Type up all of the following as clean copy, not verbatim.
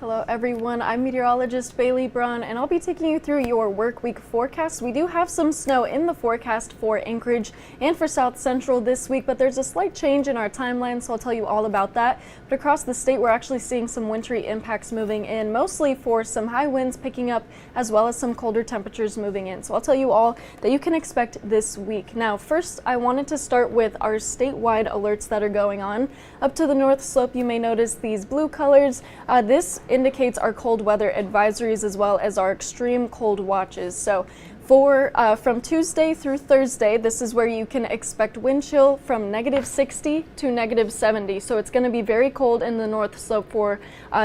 Hello everyone, I'm Meteorologist Bailey Braun and I'll be taking you through your work week forecast. We do have some snow in the forecast for Anchorage and for South Central this week, but there's a slight change in our timeline, so I'll tell you all about that. But across the state, we're actually seeing some wintry impacts moving in, mostly for some high winds picking up as well as some colder temperatures moving in. So I'll tell you all that you can expect this week. Now, first, I wanted to start with our statewide alerts that are going on. Up to the north slope, you may notice these blue colors. This indicates our cold weather advisories as well as our extreme cold watches. So from Tuesday through Thursday, this is where you can expect wind chill from -60 to -70. So it's going to be very cold in the north slope for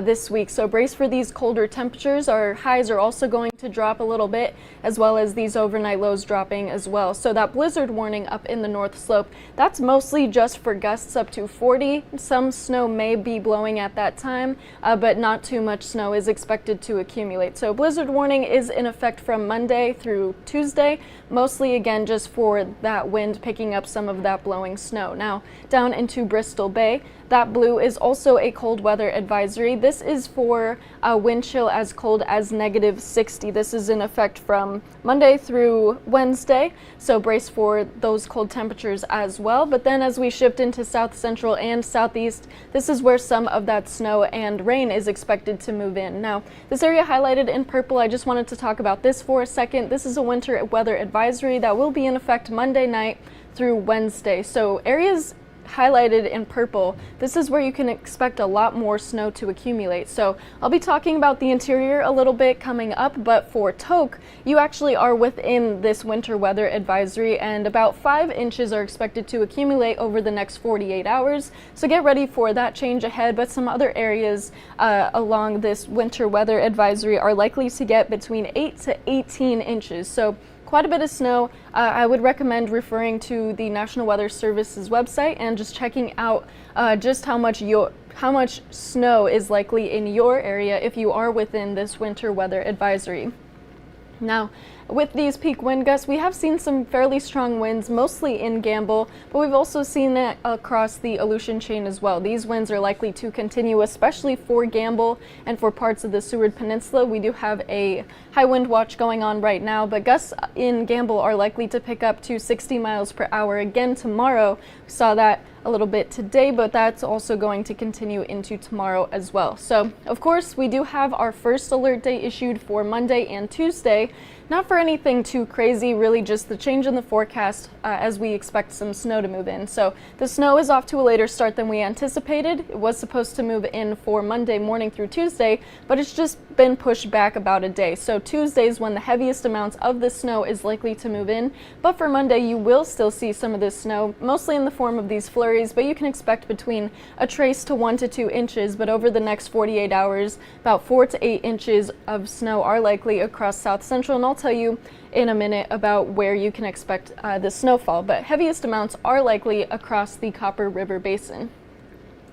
this week. So brace for these colder temperatures. Our highs are also going to drop a little bit, as well as these overnight lows dropping as well. So that blizzard warning up in the north slope, that's mostly just for gusts up to 40. Some snow may be blowing at that time, but not too much snow is expected to accumulate. So blizzard warning is in effect from Monday through Tuesday, mostly again just for that wind picking up some of that blowing snow. Now down into Bristol Bay, that blue is also a cold weather advisory. This is for wind chill as cold as -60. This is in effect from Monday through Wednesday, so brace for those cold temperatures as well. But then as we shift into South Central and Southeast, this is where some of that snow and rain is expected to move in. Now, this area highlighted in purple, I just wanted to talk about this for a second. This is a winter weather advisory that will be in effect Monday night through Wednesday. So areas highlighted in purple, this is where you can expect a lot more snow to accumulate. So I'll be talking about the interior a little bit coming up, but for Tok, you actually are within this winter weather advisory, and about 5 inches are expected to accumulate over the next 48 hours. So get ready for that change ahead, but some other areas along this winter weather advisory are likely to get between 8 to 18 inches. So quite a bit of snow. I would recommend referring to the National Weather Service's website and just checking out just how much snow is likely in your area if you are within this winter weather advisory. Now, with these peak wind gusts, we have seen some fairly strong winds, mostly in Gamble, but we've also seen it across the Aleutian chain as well. These winds are likely to continue, especially for Gamble and for parts of the Seward Peninsula. We do have a high wind watch going on right now, but gusts in Gamble are likely to pick up to 60 miles per hour again tomorrow. We saw that a little bit today, but that's also going to continue into tomorrow as well. So, of course, we do have our first alert day issued for Monday and Tuesday. Not for anything too crazy, really just the change in the forecast as we expect some snow to move in. So the snow is off to a later start than we anticipated. It was supposed to move in for Monday morning through Tuesday, but it's just been pushed back about a day. So Tuesday is when the heaviest amounts of the snow is likely to move in, but for Monday you will still see some of this snow, mostly in the form of these flurries, but you can expect between a trace to 1 to 2 inches, but over the next 48 hours, about 4 to 8 inches of snow are likely across South Central, and I'll tell you in a minute about where you can expect the snowfall, but heaviest amounts are likely across the Copper River Basin.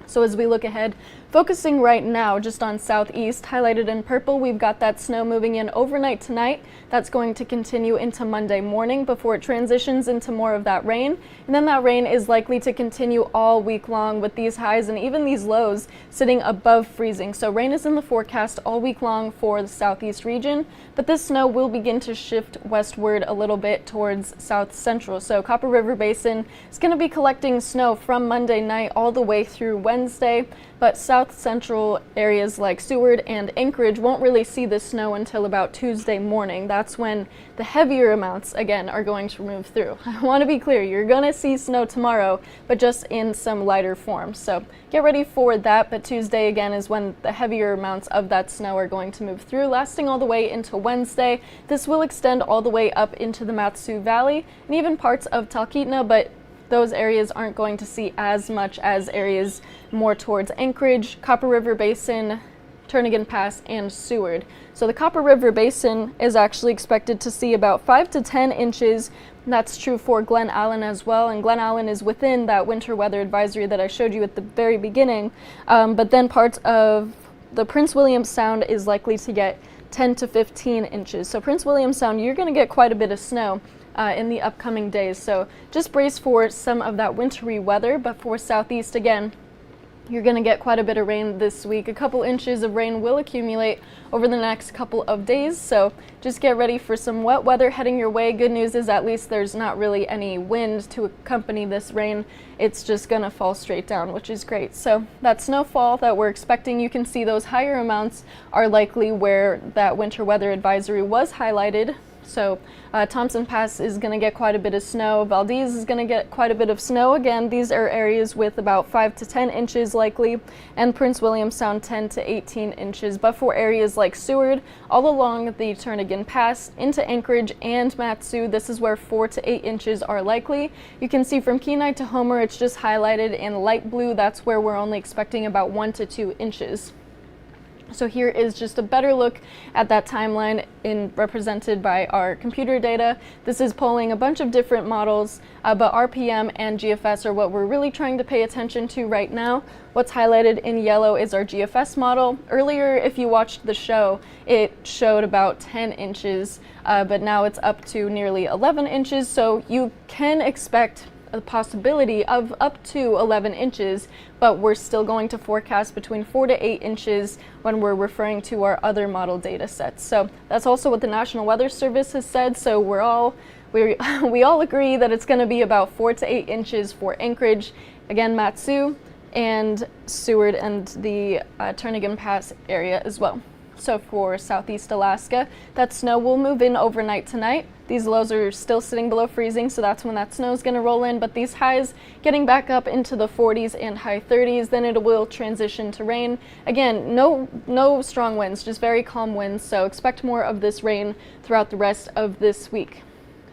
So as we look ahead, focusing right now just on southeast, highlighted in purple, we've got that snow moving in overnight tonight. That's going to continue into Monday morning before it transitions into more of that rain. And then that rain is likely to continue all week long with these highs and even these lows sitting above freezing. So rain is in the forecast all week long for the southeast region, but this snow will begin to shift westward a little bit towards South Central. So Copper River Basin is going to be collecting snow from Monday night all the way through Wednesday, but South Central areas like Seward and Anchorage won't really see the snow until about Tuesday morning. That's when the heavier amounts, again, are going to move through. I want to be clear, you're going to see snow tomorrow, but just in some lighter form. So get ready for that, but Tuesday, again, is when the heavier amounts of that snow are going to move through, lasting all the way into Wednesday. This will extend all the way up into the Mat-Su Valley and even parts of Talkeetna, but those areas aren't going to see as much as areas more towards Anchorage, Copper River Basin, Turnagain Pass, and Seward. So the Copper River Basin is actually expected to see about 5 to 10 inches. That's true for Glen Allen as well, and Glen Allen is within that winter weather advisory that I showed you at the very beginning. But then parts of the Prince William Sound is likely to get 10 to 15 inches. So Prince William Sound, you're going to get quite a bit of snow in the upcoming days. So just brace for some of that wintry weather, but for southeast again, You're going to get quite a bit of rain this week. A couple inches of rain will accumulate over the next couple of days, so just get ready for some wet weather heading your way. Good news is at least there's not really any wind to accompany this rain. It's just going to fall straight down, which is great. So that snowfall that we're expecting, you can see those higher amounts are likely where that winter weather advisory was highlighted. So Thompson Pass is going to get quite a bit of snow. Valdez is going to get quite a bit of snow. Again, these are areas with about 5 to 10 inches likely, and Prince William Sound 10 to 18 inches. But for areas like Seward, all along the Turnagain Pass, into Anchorage and Matsu, this is where 4 to 8 inches are likely. You can see from Kenai to Homer, it's just highlighted in light blue. That's where we're only expecting about 1 to 2 inches. So here is just a better look at that timeline represented by our computer data. This is pulling a bunch of different models, but RPM and GFS are what we're really trying to pay attention to right now. What's highlighted in yellow is our GFS model. Earlier, if you watched the show, it showed about 10 inches, but now it's up to nearly 11 inches. So you can expect a possibility of up to 11 inches, but we're still going to forecast between 4 to 8 inches when we're referring to our other model data sets. So that's also what the National Weather Service has said. So we all agree that it's going to be about 4 to 8 inches for Anchorage, again Matsu, and Seward and the Turnagain Pass area as well. So for Southeast Alaska, that snow will move in overnight tonight. These lows are still sitting below freezing, so that's when that snow is going to roll in, but these highs getting back up into the 40s and high 30s, then it will transition to rain. Again, no strong winds, just very calm winds, so expect more of this rain throughout the rest of this week.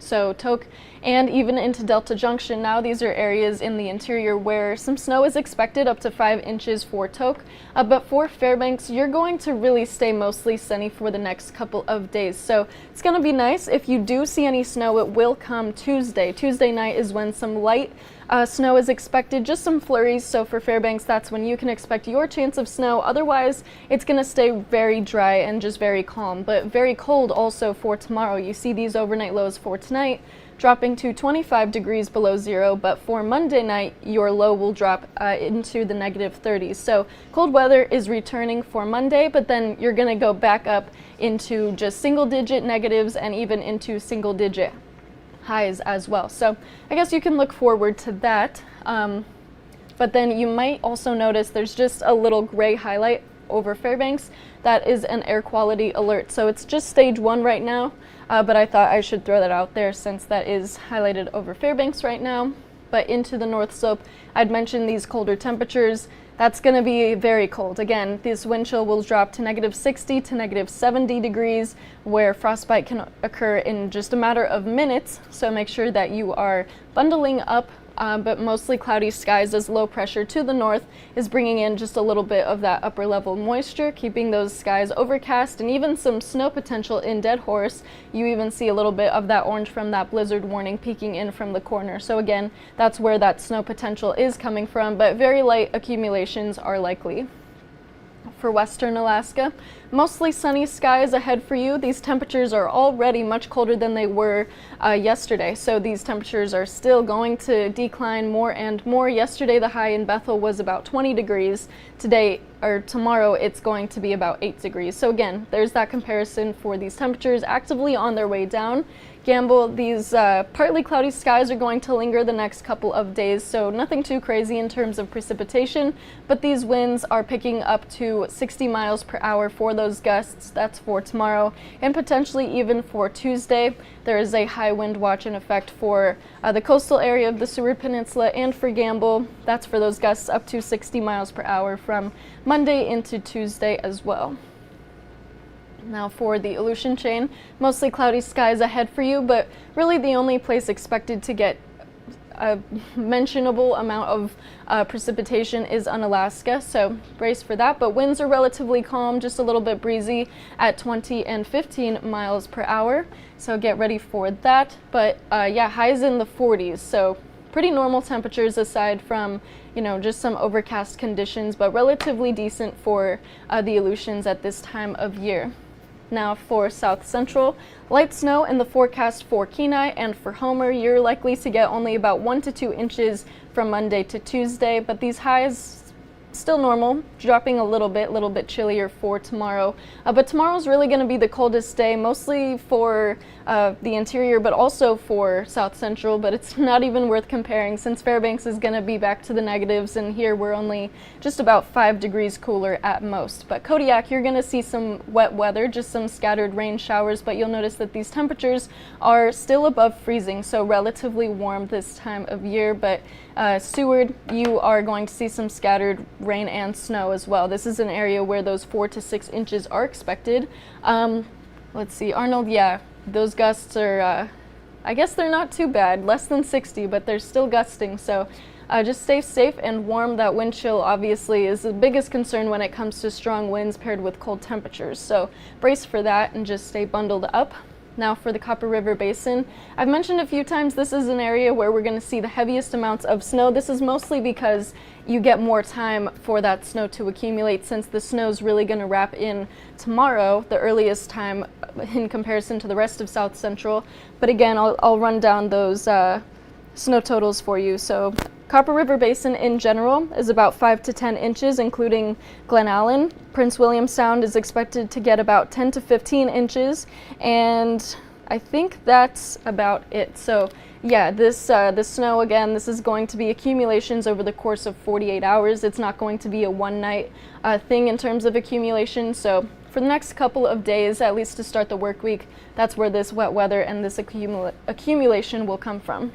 So Tok and even into Delta Junction now, these are areas in the interior where some snow is expected, up to 5 inches for Tok. But for Fairbanks, you're going to really stay mostly sunny for the next couple of days. So it's going to be nice. If you do see any snow, it will come Tuesday. Tuesday night is when some light snow is expected, just some flurries. So for Fairbanks, that's when you can expect your chance of snow. Otherwise, it's going to stay very dry and just very calm, but very cold also for tomorrow. You see these overnight lows for tonight dropping to 25 degrees below zero, but for Monday night, your low will drop into the negative 30s. So cold weather is returning for Monday, but then you're going to go back up into just single-digit negatives and even into single-digit highs as well. So I guess you can look forward to that. But then you might also notice there's just a little gray highlight over Fairbanks. That is an air quality alert. So it's just stage 1 right now, but I thought I should throw that out there since that is highlighted over Fairbanks right now. But into the North Slope, I'd mentioned these colder temperatures. That's going to be very cold. Again, this wind chill will drop to negative 60 to negative 70 degrees, where frostbite can occur in just a matter of minutes. So make sure that you are bundling up, but mostly cloudy skies as low pressure to the north is bringing in just a little bit of that upper level moisture, keeping those skies overcast, and even some snow potential in Dead Horse. You even see a little bit of that orange from that blizzard warning peeking in from the corner. So again, that's where that snow potential is coming from, but very light accumulations are likely. For western Alaska, mostly sunny skies ahead for you. These temperatures are already much colder than they were yesterday, so these temperatures are still going to decline more and more. Yesterday, the high in Bethel was about 20 degrees. Today, or tomorrow, it's going to be about 8 degrees. So again, there's that comparison for these temperatures actively on their way down. Gamble, these partly cloudy skies are going to linger the next couple of days, so nothing too crazy in terms of precipitation, but these winds are picking up to 60 miles per hour for those gusts. That's for tomorrow, and potentially even for Tuesday. There is a high wind watch in effect for the coastal area of the Seward Peninsula and for Gamble. That's for those gusts up to 60 miles per hour from Monday into Tuesday as well. Now for the Aleutian chain, mostly cloudy skies ahead for you, but really the only place expected to get a mentionable amount of precipitation is Unalaska, so brace for that. But winds are relatively calm, just a little bit breezy at 20 and 15 miles per hour, so get ready for that. But yeah, highs in the 40s, so pretty normal temperatures aside from, you know, just some overcast conditions, but relatively decent for the Aleutians at this time of year. Now for South Central, light snow in the forecast for Kenai and for Homer. You're likely to get only about 1 to 2 inches from Monday to Tuesday, but these highs still normal, dropping a little bit chillier for tomorrow. But tomorrow's really going to be the coldest day, mostly for the interior, but also for South Central. But it's not even worth comparing since Fairbanks is going to be back to the negatives, and here we're only just about 5 degrees cooler at most. But Kodiak, you're going to see some wet weather, just some scattered rain showers, but you'll notice that these temperatures are still above freezing, so relatively warm this time of year. But Seward, you are going to see some scattered rain and snow as well. This is an area where those 4 to 6 inches are expected. Let's see, Arnold, yeah, those gusts are, I guess they're not too bad, less than 60, but they're still gusting. So just stay safe and warm. That wind chill obviously is the biggest concern when it comes to strong winds paired with cold temperatures. So brace for that and just stay bundled up. Now for the Copper River Basin, I've mentioned a few times this is an area where we're going to see the heaviest amounts of snow. This is mostly because you get more time for that snow to accumulate, since the snow is really going to wrap in tomorrow, the earliest time in comparison to the rest of South Central. But again, I'll run down those snow totals for you. So Copper River Basin in general is about 5 to 10 inches, including Glen Allen. Prince William Sound is expected to get about 10 to 15 inches, and I think that's about it. So yeah, this snow, again, this is going to be accumulations over the course of 48 hours. It's not going to be a one-night thing in terms of accumulation. So for the next couple of days, at least to start the work week, that's where this wet weather and this accumulation will come from.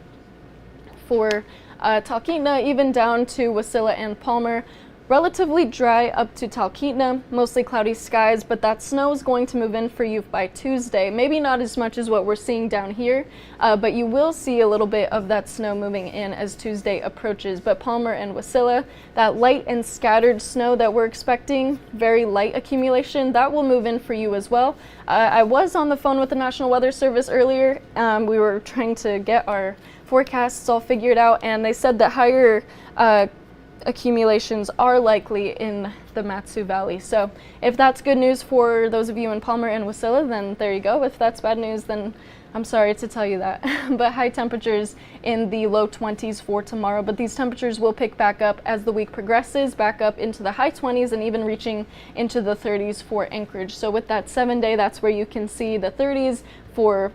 For Talkeetna, even down to Wasilla and Palmer, relatively dry up to Talkeetna, mostly cloudy skies, but that snow is going to move in for you by Tuesday. Maybe not as much as what we're seeing down here, but you will see a little bit of that snow moving in as Tuesday approaches. But Palmer and Wasilla, that light and scattered snow that we're expecting, very light accumulation, that will move in for you as well. I was on the phone with the National Weather Service earlier. We were trying to get our forecasts all figured out, and they said that higher accumulations are likely in the Mat-Su Valley. So if that's good news for those of you in Palmer and Wasilla, then there you go. If that's bad news, then I'm sorry to tell you that. But high temperatures in the low 20s for tomorrow, but these temperatures will pick back up as the week progresses, back up into the high 20s and even reaching into the 30s for Anchorage. So with that 7-day, that's where you can see the 30s for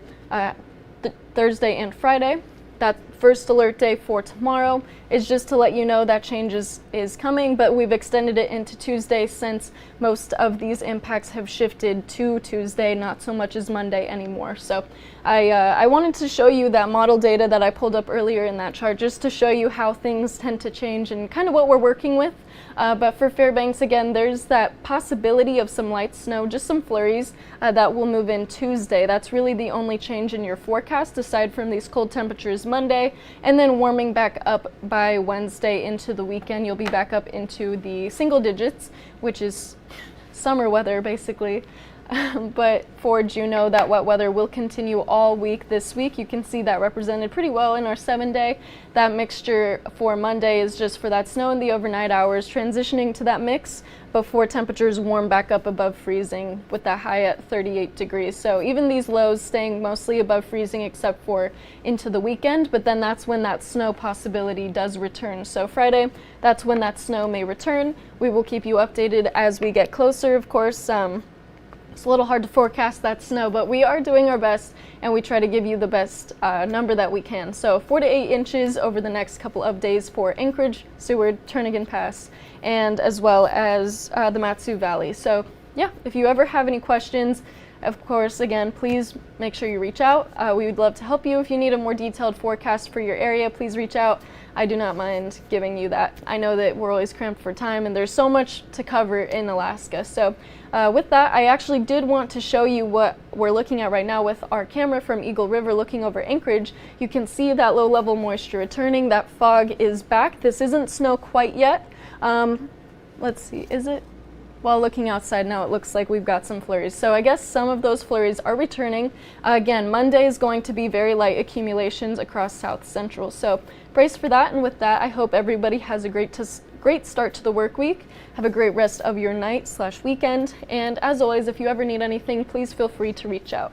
Thursday and Friday. That first alert day for tomorrow is just to let you know that change is coming, but we've extended it into Tuesday since most of these impacts have shifted to Tuesday, not so much as Monday anymore. So I wanted to show you that model data that I pulled up earlier in that chart, just to show you how things tend to change and kind of what we're working with. But for Fairbanks, again, there's that possibility of some light snow, just some flurries that will move in Tuesday. That's really the only change in your forecast, aside from these cold temperatures Monday, and then warming back up by Wednesday into the weekend. You'll be back up into the single digits, which is summer weather, basically. But for Juneau, that wet weather will continue all week this week. You can see that represented pretty well in our 7-day. That mixture for Monday is just for that snow in the overnight hours, transitioning to that mix before temperatures warm back up above freezing with that high at 38 degrees. So even these lows staying mostly above freezing except for into the weekend, but then that's when that snow possibility does return. So Friday, that's when that snow may return. We will keep you updated as we get closer, of course. It's a little hard to forecast that snow, but we are doing our best, and we try to give you the best number that we can. So 4 to 8 inches over the next couple of days for Anchorage, Seward, Turnagain Pass, and as well as the Mat-Su Valley. So yeah, if you ever have any questions, of course, again, please make sure you reach out. We would love to help you. If you need a more detailed forecast for your area, please reach out. I do not mind giving you that. I know that we're always cramped for time, and there's so much to cover in Alaska. So with that, I actually did want to show you what we're looking at right now with our camera from Eagle River looking over Anchorage. You can see that low-level moisture returning. That fog is back. This isn't snow quite yet. Let's see, is it? While looking outside now, it looks like we've got some flurries. So I guess some of those flurries are returning. Again, Monday is going to be very light accumulations across South Central. So brace for that. And with that, I hope everybody has a great start to the work week. Have a great rest of your night/weekend. And as always, if you ever need anything, please feel free to reach out.